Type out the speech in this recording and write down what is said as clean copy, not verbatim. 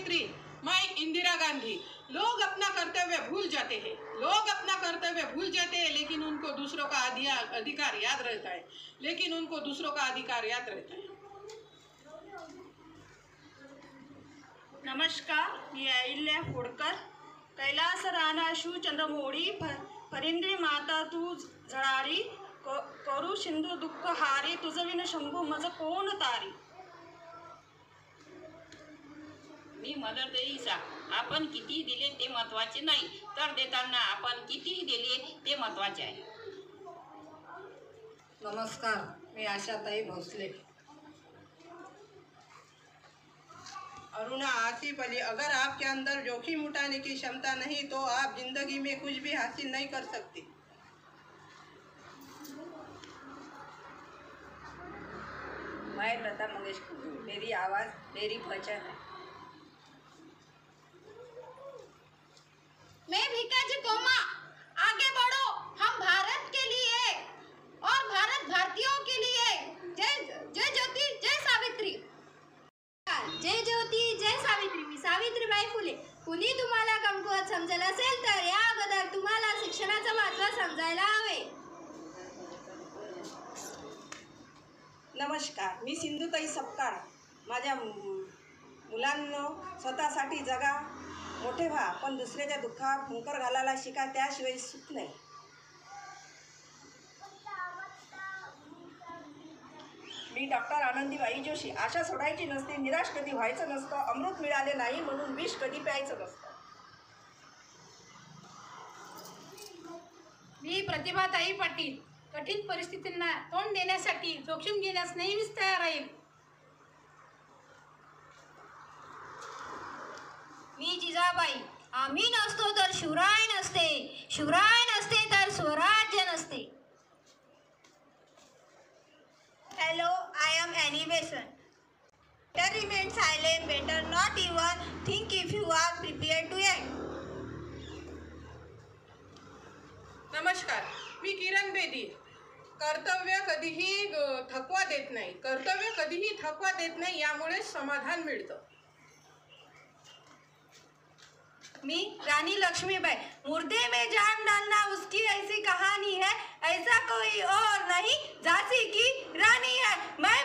सावित्री, मैं इंदिरा गांधी। लोग अपना कर्तव्य भूल जाते हैं, लोग अपना कर्तव्य भूल जाते हैं, लेकिन उनको दूसरों का अधिकार याद रहता है, लेकिन उनको दूसरों का अधिकार याद रहता है। नमस्कार, मी अहिल्या फोडकर। कैलास राणा शिवचंद्र मोडी, परिंद्री माता तू झळारी, करू सिंधू दुःख हारी, तुझविन शंभू मज कोण तारी. मी मदर तेरेसा. आपण किती दिले ते महत्त्वाचे नाही, तर देताना आपण किती दिले ते महत्त्वाचे आहे. नमस्कार, मी आशाताई भोसले. अरुणा आसिफ अली, अगर आपके अंदर जोखिम उठाने की क्षमता नहीं तो आप जिंदगी में कुछ भी हासिल नहीं कर सकते. मैं लता मंगेशकर, मेरी आवाज़ मेरी पहचान है. मैं भिकाजी कोमा, आगे बढ़ो, हम भारत के लिए और भारत भारतीयों के लिए. जय ज्योती जय सावित्री. जय ज्योती जय सावित्री. मी सावित्रीबाई फुले. कुणी तुम्हाला कमकुवत समजेल असेल तर या अगोदर तुम्हाला शिक्षणाचं महत्त्व समजायला हवे. नमस्कार, मी सिंधुताई सपकाळ. माझ्या मुलांनो, स्वतःसाठी जगा, मोठे व्हा, पण दुसऱ्याच्या दुःखात हुंकर घालायला शिका, त्याशिवाय सुख नाही. मी डॉक्टर आनंदीबाई जोशी. आशा सोडायची नसते, निराश कधी व्हायचं नसतं, अमृत मिळाले नाही म्हणून विष कधी प्यायचं नसतं. मी प्रतिभाताई पाटील. कठीण परिस्थितींना तोंड देण्यासाठी जोखीम घेण्यास नेहमीच तयार आहे. मी जिजाबाई. आम्ही नसतो तर शिवराय नसते, शिवराय नसते तर स्वराज्य नसते. Hello, I am Annie Besant. Better remain silent, better not even think if you are prepared to act. नमस्कार, मी किरण बेदी. कर्तव्य कधीही थकवा देत नाही, कर्तव्य कधीही थकवा देत नाही, यामुळे समाधान मिळतं. मी रानी लक्ष्मीबाई. मुर्दे में जान डालना उसकी ऐसी कहानी है, ऐसा कोई और नहीं, झांसी की रानी है. मैं